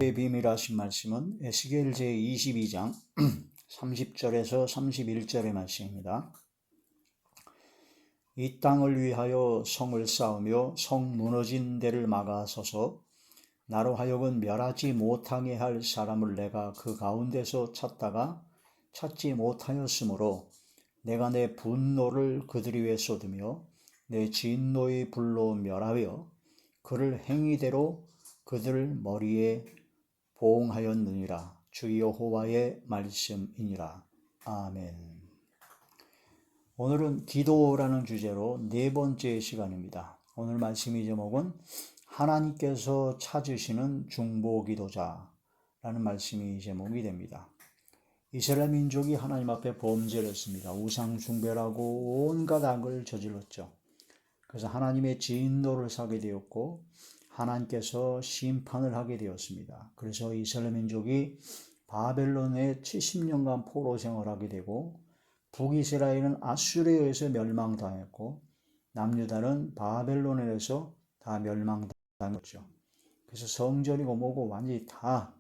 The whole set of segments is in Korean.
의 비밀하신 말씀은 에스겔 제22장 30절에서 31절의 말씀입니다. 이 땅을 위하여 성을 쌓으며 성 무너진 데를 막아서서 나로 하여금 멸하지 못하게 할 사람을 내가 그 가운데서 찾다가 찾지 못하였으므로 내가 내 분노를 그들 위에 쏟으며 내 진노의 불로 멸하여 그를 행위대로 그들 머리에 보응하였느니라. 주 여호와의 말씀이니라. 아멘. 오늘은 기도라는 주제로 네 번째 시간입니다. 오늘 말씀의 제목은 하나님께서 찾으시는 중보기도자라는 말씀이 제목이 됩니다. 이스라엘 민족이 하나님 앞에 범죄를 했습니다. 우상 숭배를 하고 온갖 악을 저질렀죠. 그래서 하나님의 진노를 사게 되었고 하나님께서 심판을 하게 되었습니다. 그래서 이스라엘 민족이 바벨론에 70년간 포로 생활하게 되고 북이스라엘은 아수르에 의해서 멸망당했고 남유다는 바벨론에 의해서 다 멸망당했죠. 그래서 성전이고 뭐고 완전히 다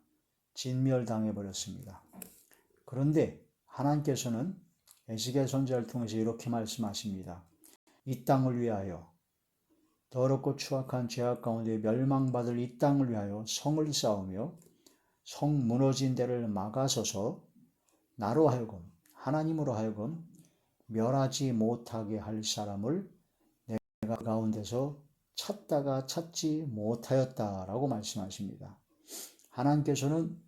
진멸당해 버렸습니다. 그런데 하나님께서는 에스겔 선지자를 통해서 이렇게 말씀하십니다. 이 땅을 위하여 더럽고 추악한 죄악 가운데 멸망받을 이 땅을 위하여 성을 쌓으며 성 무너진 데를 막아서서 나로 하여금 하나님으로 하여금 멸하지 못하게 할 사람을 내가 가운데서 찾다가 찾지 못하였다라고 말씀하십니다. 하나님께서는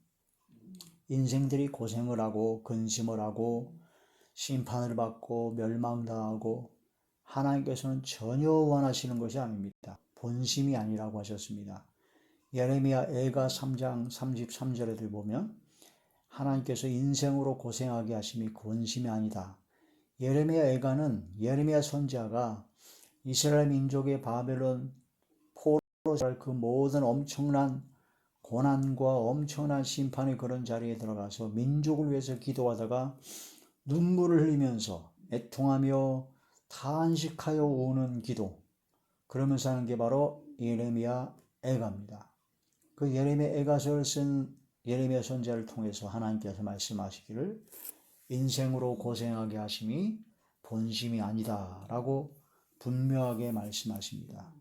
인생들이 고생을 하고 근심을 하고 심판을 받고 멸망당하고 하나님께서는 전혀 원하시는 것이 아닙니다. 본심이 아니라고 하셨습니다. 예레미야 애가 3장 33절에도 보면 하나님께서 인생으로 고생하게 하심이 본심이 아니다. 예레미야 애가는 예레미야 선지자가 이스라엘 민족의 바벨론 포로 그 모든 엄청난 고난과 엄청난 심판의 그런 자리에 들어가서 민족을 위해서 기도하다가 눈물을 흘리면서 애통하며 탄식하여 우는 기도, 그러면서 하는 게 바로 예레미야 애가입니다. 그 예레미야 애가서를 쓴 예레미야 선지자를 통해서 하나님께서 말씀하시기를 인생으로 고생하게 하심이 본심이 아니다 라고 분명하게 말씀하십니다.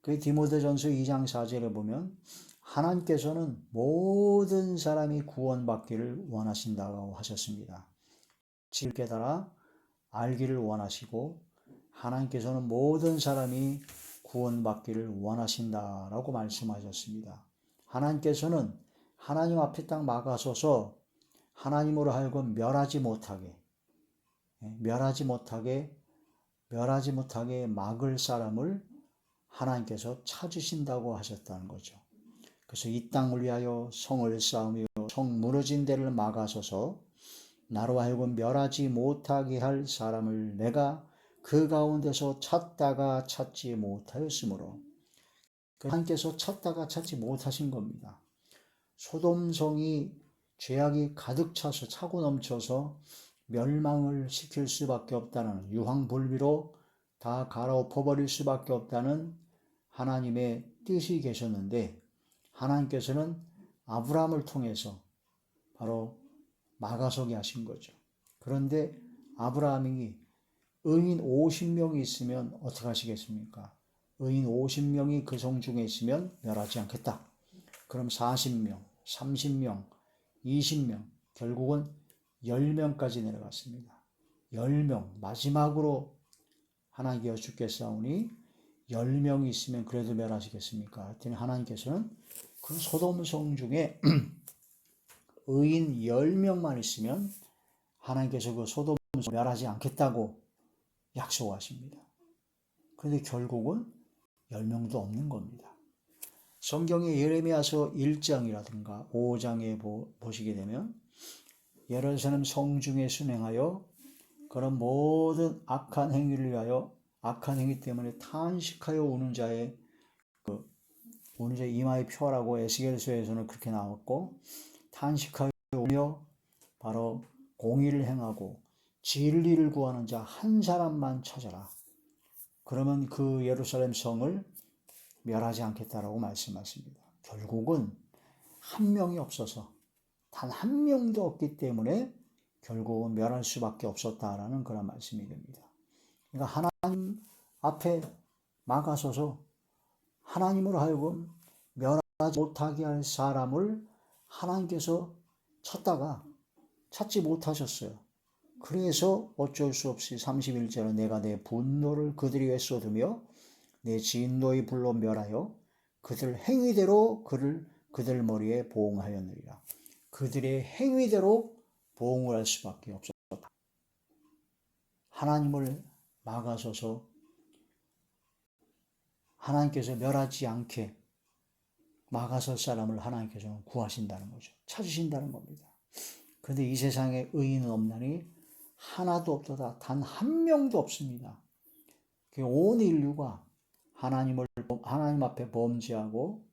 그 디모데전서 2장 4절에 보면 하나님께서는 모든 사람이 구원받기를 원하신다고 하셨습니다. 지을 깨달아 알기를 원하시고 하나님께서는 모든 사람이 구원받기를 원하신다라고 말씀하셨습니다. 하나님께서는 하나님 앞에 딱 막아서서 하나님으로 하여금 멸하지 못하게 막을 사람을 하나님께서 찾으신다고 하셨다는 거죠. 그래서 이 땅을 위하여 성을 쌓으며 성 무너진 데를 막아서서 나로 하여금 멸하지 못하게 할 사람을 내가 그 가운데서 찾다가 찾지 못하였으므로 하나님께서 찾다가 찾지 못하신 겁니다. 소돔성이 죄악이 가득 차서 차고 넘쳐서 멸망을 시킬 수밖에 없다는 유황불비로 다 갈아엎어버릴 수밖에 없다는 하나님의 뜻이 계셨는데 하나님께서는 아브라함을 통해서 바로 막아서게 하신 거죠. 그런데 아브라함이 의인 50명이 있으면 어떻게 하시겠습니까? 의인 50명이 그 성 중에 있으면 멸하지 않겠다. 그럼 40명, 30명, 20명, 결국은 10명까지 내려갔습니다. 10명, 마지막으로 하나님께서 주겠사오니 10명이 있으면 그래도 멸하시겠습니까? 했더니 하나님께서는 그 소돔성 중에 의인 10명만 있으면 하나님께서 그 소돔을 멸하지 않겠다고 약속하십니다. 그런데 결국은 10명도 없는 겁니다. 성경의 예레미야서 1장이라든가 5장에 보시게 되면 예루살렘 성중에 순행하여 그런 모든 악한 행위를 위하여 악한 행위 때문에 탄식하여 우는 자의 이마에 표라고 에스겔서에서는 그렇게 나왔고 탄식하여 우며 바로 공의를 행하고 진리를 구하는 자 한 사람만 찾아라. 그러면 그 예루살렘 성을 멸하지 않겠다라고 말씀하십니다. 결국은 한 명이 없어서 단 한 명도 없기 때문에 결국은 멸할 수밖에 없었다라는 그런 말씀이 됩니다. 그러니까 하나님 앞에 막아서서 하나님으로 하여금 멸하지 못하게 할 사람을 하나님께서 찾다가 찾지 못하셨어요. 그래서 어쩔 수 없이 31절은 내가 내 분노를 그들 위에 쏟으며 내 진노의 불로 멸하여 그들 행위대로 그들 머리에 보응하였느니라. 그들의 행위대로 보응을 할 수밖에 없었다. 하나님을 막아서서 하나님께서 멸하지 않게 막아설 사람을 하나님께서는 구하신다는 거죠. 찾으신다는 겁니다. 그런데 이 세상에 의인은 없나니 하나도 없도다. 단 한 명도 없습니다. 온 인류가 하나님 앞에 범죄하고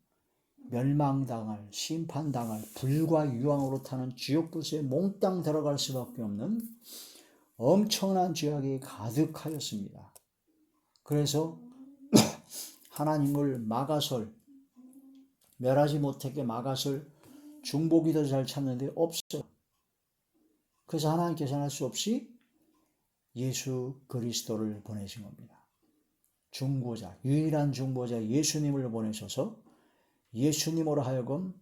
멸망당할, 심판당할, 불과 유황으로 타는 지옥불소에 몽땅 들어갈 수밖에 없는 엄청난 죄악이 가득하였습니다. 그래서 하나님을 막아설, 멸하지 못하게 막아설 중보기 더 잘 찾는데 없어요. 그래서 하나님께서는 할 수 없이 예수 그리스도를 보내신 겁니다. 중보자, 유일한 중보자 예수님을 보내셔서 예수님으로 하여금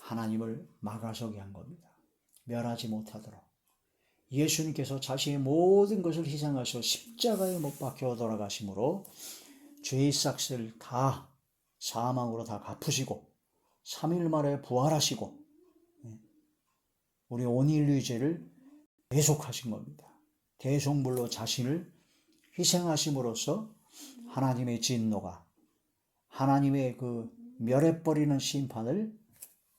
하나님을 막아서게 한 겁니다. 멸하지 못하도록. 예수님께서 자신의 모든 것을 희생하셔 십자가에 못 박혀 돌아가심으로 죄의 삭스를 다 사망으로 다 갚으시고 3일 만에 부활하시고 우리 온 인류의 죄를 대속하신 겁니다. 대속물로 자신을 희생하심으로써 하나님의 진노가 하나님의 그 멸해버리는 심판을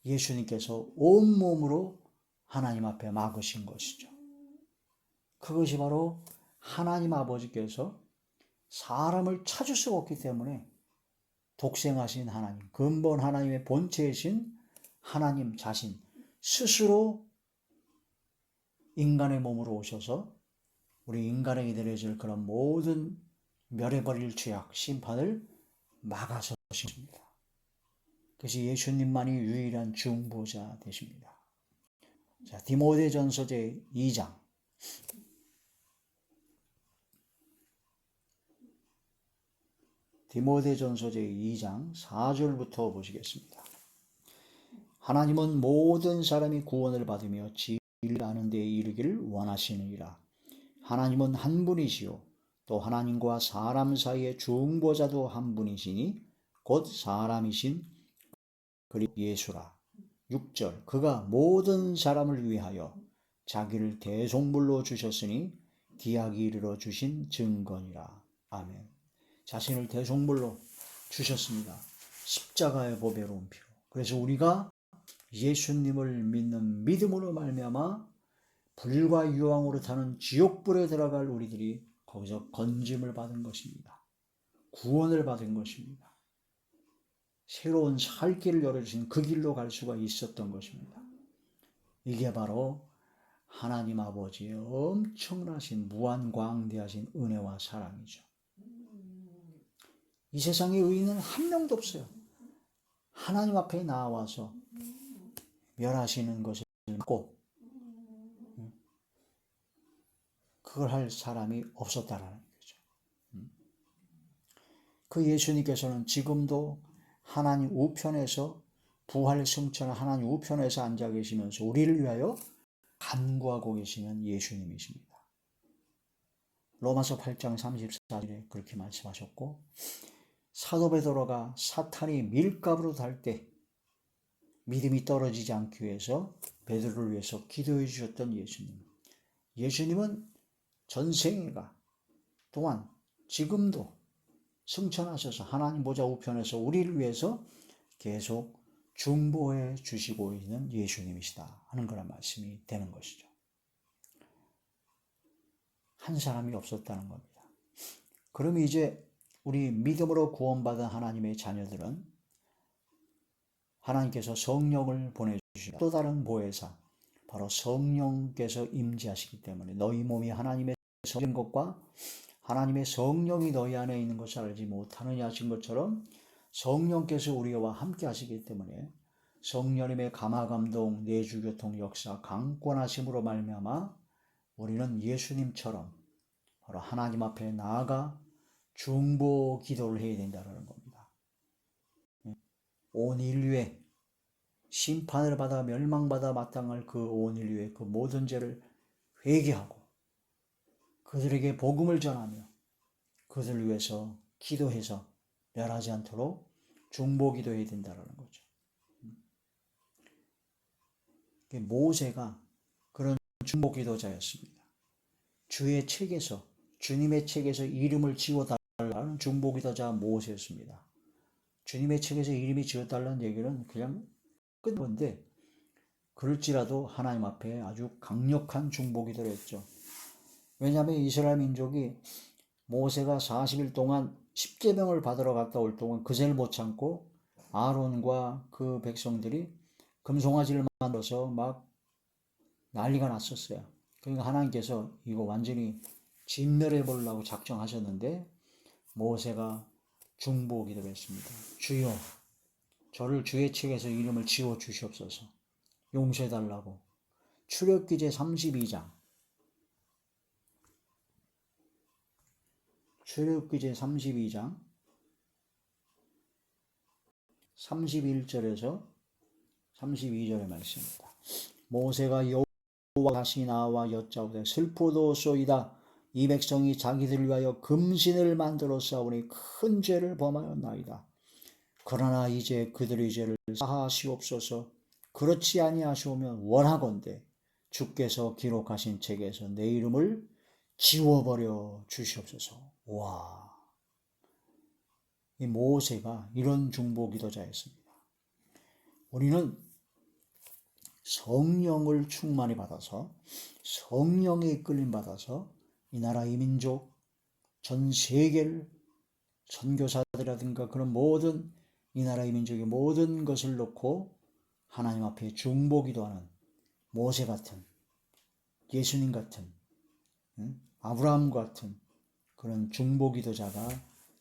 예수님께서 온몸으로 하나님 앞에 막으신 것이죠. 그것이 바로 하나님 아버지께서 사람을 찾을 수가 없기 때문에 독생하신 하나님, 근본 하나님의 본체이신 하나님 자신 스스로 인간의 몸으로 오셔서 우리 인간에게 내려질 그런 모든 멸해버릴 죄악, 심판을 막아서 하십니다. 그래서 예수님만이 유일한 중보자 되십니다. 자, 디모데전서 제 2장. 디모데전서 제 2장 4절부터 보시겠습니다. 하나님은 모든 사람이 구원을 받으며 진리를 아는 데에 이르기를 원하시느니라. 하나님은 한 분이시요 또 하나님과 사람 사이의 중보자도 한 분이시니 곧 사람이신 그리스도 예수라. 6절 그가 모든 사람을 위하여 자기를 대속물로 주셨으니 기약이 이르러 주신 증거니라. 아멘. 자신을 대속물로 주셨습니다. 십자가의 보배로운 피로. 그래서 우리가 예수님을 믿는 믿음으로 말미암아 불과 유황으로 타는 지옥불에 들어갈 우리들이 거기서 건짐을 받은 것입니다. 구원을 받은 것입니다. 새로운 살 길을 열어주신 그 길로 갈 수가 있었던 것입니다. 이게 바로 하나님 아버지의 엄청나신 무한광대하신 은혜와 사랑이죠. 이 세상에 의인은 한 명도 없어요. 하나님 앞에 나와서 멸하시는 것을 믿고 그걸 할 사람이 없었다라는 거죠. 그 예수님께서는 지금도 하나님 우편에서 부활 승천한 하나님 우편에서 앉아 계시면서 우리를 위하여 간구하고 계시는 예수님이십니다. 로마서 8장 34절에 그렇게 말씀하셨고 사도 베드로가 사탄이 밀가부로 달 때 믿음이 떨어지지 않기 위해서 베드로를 위해서 기도해 주셨던 예수님. 예수님은 전생애가 또한 지금도 승천하셔서 하나님 보좌 우편에서 우리를 위해서 계속 중보해 주시고 있는 예수님이시다 하는 그런 말씀이 되는 것이죠. 한 사람이 없었다는 겁니다. 그럼 이제 우리 믿음으로 구원받은 하나님의 자녀들은 하나님께서 성령을 보내주시고 또 다른 보혜사 바로 성령께서 임재하시기 때문에 너희 몸이 하나님의 성인 것과 하나님의 성령이 너희 안에 있는 것을 알지 못하느냐 하신 것처럼 성령께서 우리와 함께 하시기 때문에 성령님의 감화감동, 내주교통 역사, 강권하심으로 말미암아 우리는 예수님처럼 바로 하나님 앞에 나아가 중보 기도를 해야 된다는 겁니다. 온 인류의 심판을 받아 멸망받아 마땅할 그 온 인류의 그 모든 죄를 회개하고 그들에게 복음을 전하며 그들을 위해서 기도해서 멸하지 않도록 중보 기도해야 된다는 거죠. 모세가 그런 중보 기도자였습니다. 주의 책에서 주님의 책에서 이름을 지워달라는 중보 기도자 모세였습니다. 주님의 책에서 이름이 지워달라는 얘기는 그냥 끝 건데 그럴지라도 하나님 앞에 아주 강력한 중보 기도를 했죠. 왜냐하면 이스라엘 민족이 모세가 40일 동안 십계명을 받으러 갔다 올 동안 그 죄를 못 참고 아론과 그 백성들이 금송아지를 만들어서 막 난리가 났었어요. 그러니까 하나님께서 이거 완전히 진멸해 보려고 작정하셨는데 모세가 중보 기도를 했습니다. 주여 저를 주의 책에서 이름을 지워 주시옵소서. 용서해 달라고. 출애굽기 제 32장 출애굽기 제 32장 31절에서 32절의 말씀입니다. 모세가 여호와 다시 나와 여짜오되 슬프도소이다. 이 백성이 자기들 위하여 금신을 만들어 싸우니 큰 죄를 범하였나이다. 그러나 이제 그들의 죄를 사하시옵소서. 그렇지 아니하시오면 원하건대 주께서 기록하신 책에서 내 이름을 지워버려 주시옵소서. 와, 이 모세가 이런 중보 기도자였습니다. 우리는 성령을 충만히 받아서 성령에 이끌림 받아서 이 나라 이 민족 전 세계를 선교사들이라든가 그런 모든 이 나라 이 민족의 모든 것을 놓고 하나님 앞에 중보 기도하는 모세 같은 예수님 같은 아브라함 같은 그런 중보 기도자가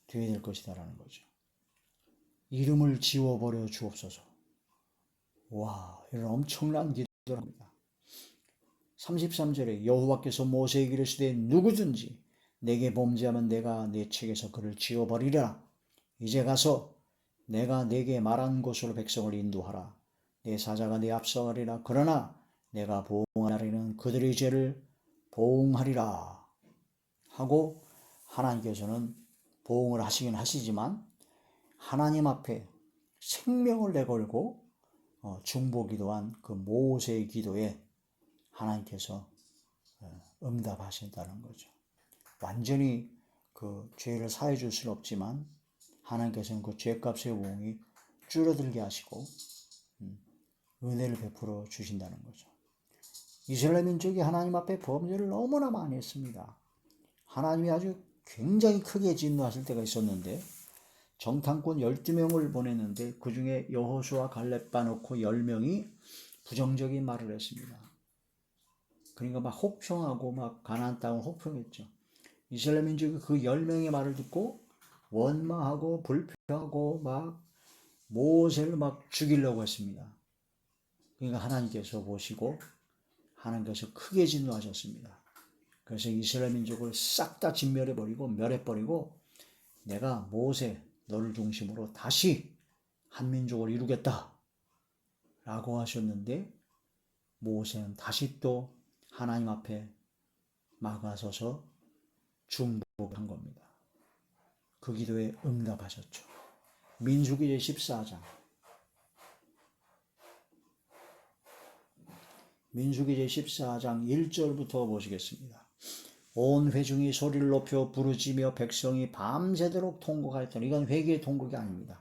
되어야 될 것이다라는 거죠. 이름을 지워버려 주옵소서. 와, 이런 엄청난 기도를 합니다. 33절에 여호와께서 모세에게 이르시되 누구든지 내게 범죄하면 내가 내 책에서 그를 지워버리라. 이제 가서 내가 내게 말한 곳으로 백성을 인도하라. 내 사자가 내 앞서가리라. 그러나 내가 보응하리는 그들의 죄를 보응하리라 하고 하나님께서는 보응을 하시긴 하시지만 하나님 앞에 생명을 내걸고 중보 기도한 그 모세의 기도에 하나님께서 응답하신다는 거죠. 완전히 그 죄를 사해 줄 수는 없지만 하나님께서는 그 죄값의 보응이 줄어들게 하시고 은혜를 베풀어 주신다는 거죠. 이스라엘 민족이 하나님 앞에 범죄를 너무나 많이 했습니다. 하나님이 아주 굉장히 크게 진노하실 때가 있었는데 정탐꾼 12명을 보냈는데 그 중에 여호수아 갈렙 빼놓고 10명이 부정적인 말을 했습니다. 그러니까 막 혹평하고 막 가나안 땅을 혹평했죠. 이스라엘 민족이 그 10명의 말을 듣고 원망하고 불평하고 막 모세를 막 죽이려고 했습니다. 그러니까 하나님께서 보시고 하나님께서 크게 진노하셨습니다. 그래서 이스라엘 민족을 싹 다 진멸해버리고 멸해버리고 내가 모세 너를 중심으로 다시 한 민족을 이루겠다 라고 하셨는데 모세는 다시 또 하나님 앞에 막아서서 중보한 겁니다. 그 기도에 응답하셨죠. 민수기 제14장 민수기 제14장 1절부터 보시겠습니다. 온 회중이 소리를 높여 부르짖으며 백성이 밤새도록 통곡하였더니 이건 회개의 통곡이 아닙니다.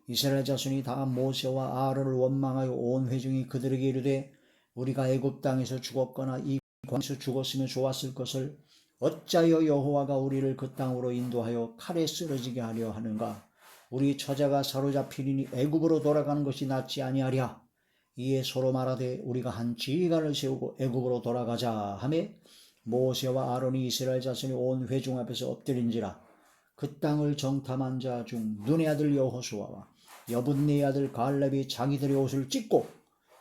이스라엘 자손이 다 모세와 아론을 원망하여 온 회중이 그들에게 이르되 우리가 애굽 땅에서 죽었거나 이 광에서 죽었으면 좋았을 것을 어찌하여 여호와가 우리를 그 땅으로 인도하여 칼에 쓰러지게 하려 하는가? 우리 처자가 사로잡히리니 애굽으로 돌아가는 것이 낫지 아니하랴. 이에 서로 말하되 우리가 한 지휘관을 세우고 애굽으로 돌아가자 하며 모세와 아론이 이스라엘 자손이 온 회중 앞에서 엎드린지라. 그 땅을 정탐한 자 중 눈의 아들 여호수아와 여분네 아들 갈렙이 자기들의 옷을 찢고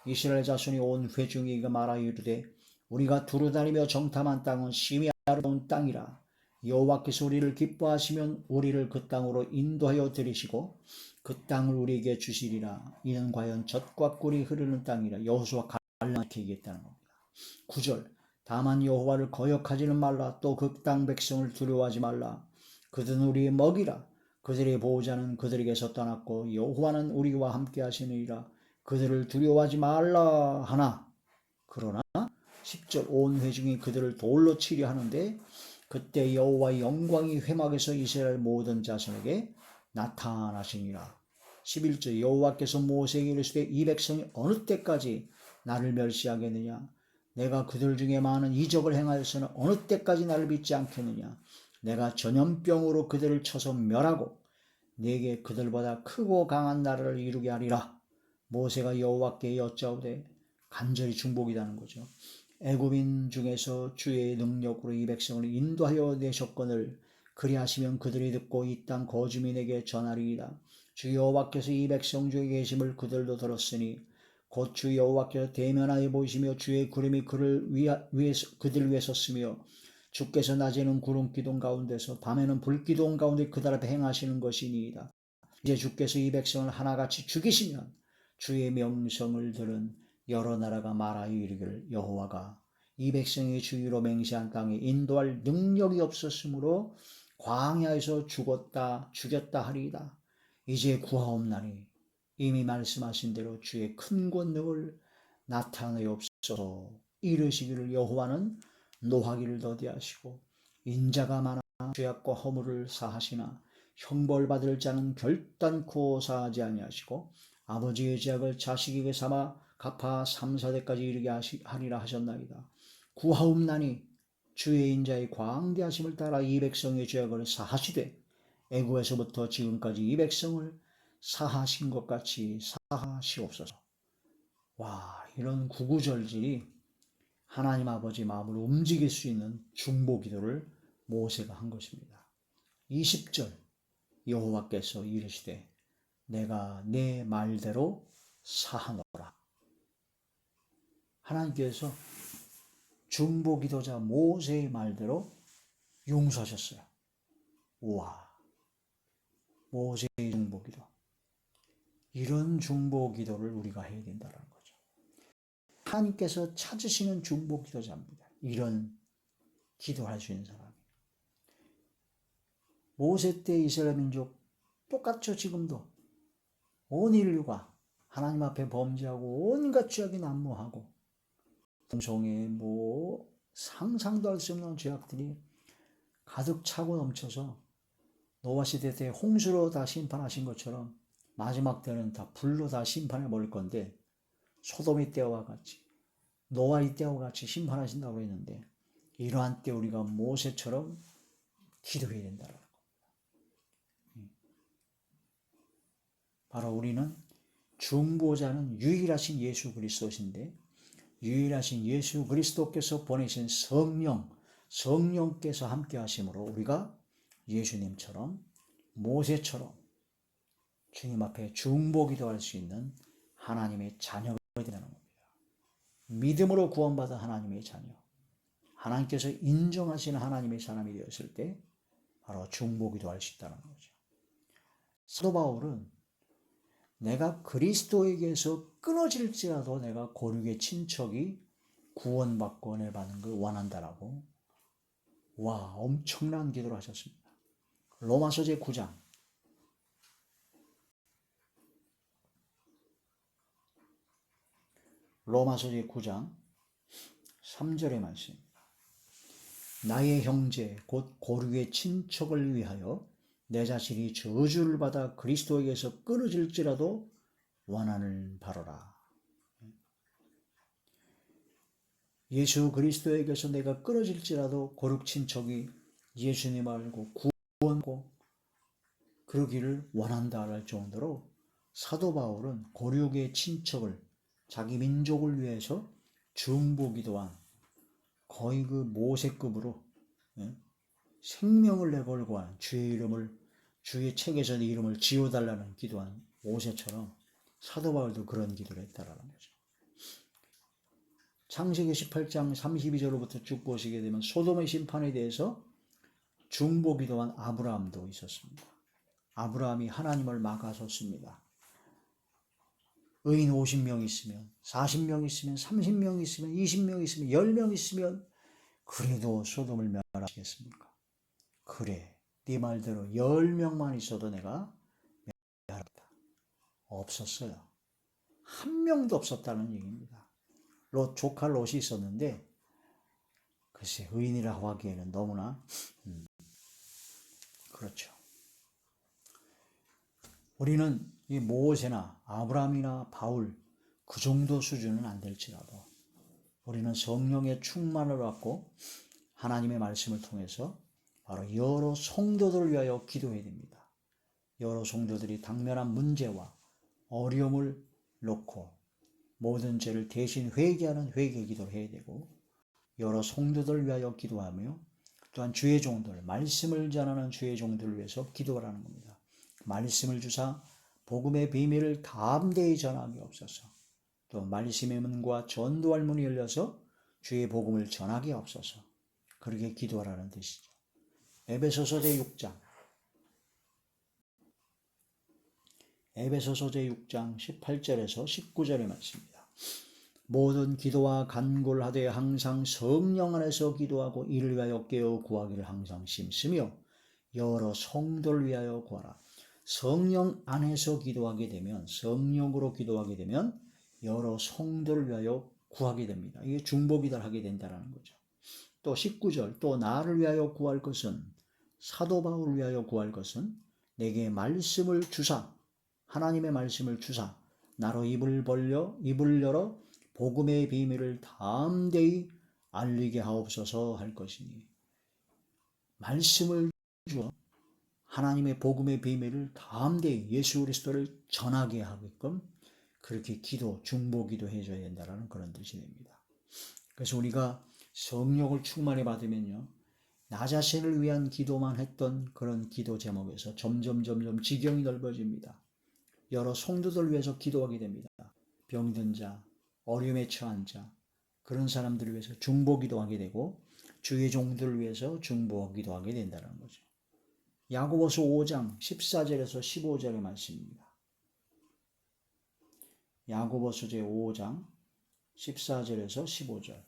이스라엘 자손이 온 회중에게 말하여 이르되 우리가 두루다니며 정탐한 땅은 심히 아름다운 땅이라. 여호와께서 우리를 기뻐하시면 우리를 그 땅으로 인도하여 들이시고 그 땅을 우리에게 주시리라. 이는 과연 젖과 꿀이 흐르는 땅이라. 여호수아 갈렙에게 얘기했다는 겁니다. 9절 다만 여호와를 거역하지는 말라. 또 그 땅 백성을 두려워하지 말라. 그들은 우리의 먹이라. 그들의 보호자는 그들에게서 떠났고 여호와는 우리와 함께 하시느니라. 그들을 두려워하지 말라 하나. 그러나 10절 온 회중이 그들을 돌로 치려 하는데 그때 여호와의 영광이 회막에서 이스라엘 모든 자손에게 나타나시니라. 11절 여호와께서 모세에게 이르시되 이 백성이 어느 때까지 나를 멸시하겠느냐. 내가 그들 중에 많은 이적을 행하여서는 어느 때까지 나를 믿지 않겠느냐. 내가 전염병으로 그들을 쳐서 멸하고 내게 그들보다 크고 강한 나라를 이루게 하리라. 모세가 여호와께 여짜오되 간절히 중복이라는 거죠. 애굽인 중에서 주의 능력으로 이 백성을 인도하여 내셨거늘 그리하시면 그들이 듣고 이 땅 거주민에게 전하리이다. 주 여호와께서 이 백성 중에 계심을 그들도 들었으니 곧 주 여호와께서 대면하여 보시며 주의 구름이 그들 위에 섰으며 주께서 낮에는 구름 기둥 가운데서 밤에는 불 기둥 가운데 그들 앞에 행하시는 것이니이다. 이제 주께서 이 백성을 하나같이 죽이시면 주의 명성을 들은 여러 나라가 말하여 이르기를 여호와가 이 백성의 주위로 맹세한 땅에 인도할 능력이 없었으므로 광야에서 죽였다 하리이다. 이제 구하옵나니 이미 말씀하신 대로 주의 큰 권능을 나타내옵소서. 이르시기를 여호와는 노하기를 더디하시고 인자가 많아 죄악과 허물을 사하시나 형벌받을 자는 결단코 사하지 아니하시고 아버지의 죄악을 자식에게 삼아 갚아 3, 4대까지 이르게 하리라 하셨나이다. 구하옵나니 주의 인자의 광대하심을 따라 이 백성의 죄악을 사하시되 애굽에서부터 지금까지 이 백성을 사하신 것 같이 사하시옵소서. 와, 이런 구구절절이 하나님 아버지 마음을 움직일 수 있는 중보기도를 모세가 한 것입니다. 20절 여호와께서 이르시되 내가 내 말대로 사하노라. 하나님께서 중보기도자 모세의 말대로 용서하셨어요. 우와, 모세의 중보기도. 이런 중보기도를 우리가 해야 된다는 거죠. 하나님께서 찾으시는 중보기도자입니다. 이런 기도할 수 있는 사람이. 모세 때 이스라엘 민족 똑같죠. 지금도 온 인류가 하나님 앞에 범죄하고 온갖 죄악이 난무하고 성에 상상도 할 수 없는 죄악들이 가득 차고 넘쳐서 노아 시대 때 홍수로 다 심판하신 것처럼 마지막 때는 다 불로 다 심판해 버릴 건데 소돔의 때와 같이 노아의 때와 같이 심판하신다고 했는데 이러한 때 우리가 모세처럼 기도해야 된다는 겁니다. 바로 우리는 중보자는 유일하신 예수 그리스도신데 유일하신 예수 그리스도께서 보내신 성령께서 함께 하심으로 우리가 예수님처럼 모세처럼 주님 앞에 중보기도할 수 있는 하나님의 자녀가 되는 겁니다. 믿음으로 구원받은 하나님의 자녀, 하나님께서 인정하시는 하나님의 사람이 되었을 때 바로 중보기도할 수 있다는 거죠. 사도 바울은 내가 그리스도에게서 끊어질지라도 내가 고륙의 친척이 구원받고 은혜 받는 걸 원한다라고 엄청난 기도를 하셨습니다. 로마서 제9장 로마서 제9장 3절의 말씀입니다. 나의 형제 곧 고륙의 친척을 위하여 내 자신이 저주를 받아 그리스도에게서 끊어질지라도 원하는 바로라. 예수 그리스도에게서 내가 끊어질지라도 고륙 친척이 예수님 알고 구원하고 그러기를 원한다 할 정도로 사도 바울은 고륙의 친척을 자기 민족을 위해서 중보기도한 거의 그 모세급으로 생명을 내걸고 한 주의 책에서 내 이름을 지워달라는 기도한 모세처럼 사도 바울도 그런 기도를 했다라는 거죠. 창세기 18장 32절로부터 쭉 보시게 되면 소돔의 심판에 대해서 중보기도한 아브라함도 있었습니다. 아브라함이 하나님을 막아섰습니다. 의인 50명 있으면, 40명 있으면, 30명 있으면, 20명 있으면, 10명 있으면 그래도 소돔을 멸하시겠습니까? 그래, 네 말대로 10명만 있어도 내가 멸하겠다. 없었어요. 한 명도 없었다는 얘기입니다. 조카 롯이 있었는데 글쎄 의인이라고 하기에는 너무나 그렇죠. 우리는 이 모세나 아브라함이나 바울 그 정도 수준은 안 될지라도 우리는 성령의 충만을 받고 하나님의 말씀을 통해서 바로 여러 성도들을 위하여 기도해야 됩니다. 여러 성도들이 당면한 문제와 어려움을 놓고 모든 죄를 대신 회개하는 회개 기도를 해야 되고 여러 성도들을 위하여 기도하며 또한 주의 종들, 말씀을 전하는 주의 종들을 위해서 기도하라는 겁니다. 말씀을 주사 복음의 비밀을 담대히 전하게 없소서. 또 말씀의 문과 전도할 문이 열려서 주의 복음을 전하게 없소서. 그렇게 기도하라는 뜻이죠. 에베소서 제6장 18절에서 19절의 말씀입니다. 모든 기도와 간구를 하되 항상 성령 안에서 기도하고 이를 위하여 깨어 구하기를 항상 심쓰며 여러 성도를 위하여 구하라. 성령 안에서 기도하게 되면, 성령으로 기도하게 되면 여러 성도를 위하여 구하게 됩니다. 이게 중보기도를 하게 된다는 거죠. 또 19절, 또 나를 위하여 구할 것은, 사도 바울을 위하여 구할 것은 내게 말씀을 주사, 하나님의 말씀을 주사 나로 입을 열어 복음의 비밀을 담대히 알리게 하옵소서 할 것이니, 말씀을 주어 하나님의 복음의 비밀을 담대히 예수 그리스도를 전하게 하게끔 그렇게 중보기도 해줘야 된다는 그런 뜻이 됩니다. 그래서 우리가 성령을 충만히 받으면요, 나 자신을 위한 기도만 했던 그런 기도 제목에서 점점 지경이 넓어집니다. 여러 성도들을 위해서 기도하게 됩니다. 병든 자, 어려움에 처한 자, 그런 사람들을 위해서 중보기도하게 되고 주의 종들을 위해서 중보기도하게 된다는 거죠. 야고보서 5장 14절에서 15절의 말씀입니다. 야고보서 제5장 14절에서 15절.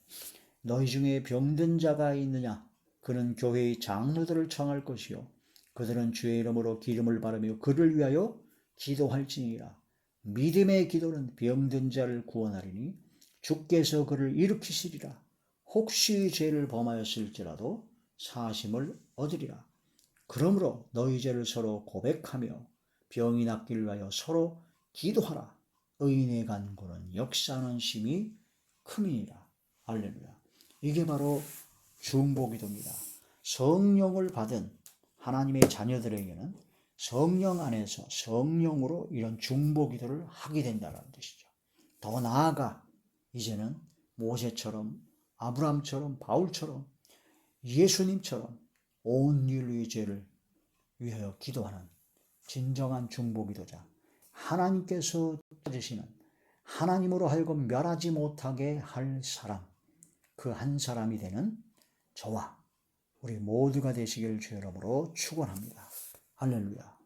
너희 중에 병든 자가 있느냐? 그는 교회의 장로들을 청할 것이요 그들은 주의 이름으로 기름을 바르며 그를 위하여 기도할지니라. 믿음의 기도는 병든 자를 구원하리니 주께서 그를 일으키시리라. 혹시 죄를 범하였을지라도 사심을 얻으리라. 그러므로 너희 죄를 서로 고백하며 병이 낫기를 위하여 서로 기도하라. 의인의 간구는 역사하는 힘이 큼이니라. 할렐루야. 이게 바로 중보기도입니다. 성령을 받은 하나님의 자녀들에게는 성령 안에서 성령으로 이런 중보기도를 하게 된다는 뜻이죠. 더 나아가 이제는 모세처럼, 아브라함처럼, 바울처럼, 예수님처럼 온 인류의 죄를 위하여 기도하는 진정한 중보기도자, 하나님께서 찾으시는, 하나님으로 하여금 멸하지 못하게 할 사람, 그 한 사람이 되는 저와 우리 모두가 되시길 주의 이름으로 축원합니다. 할렐루야.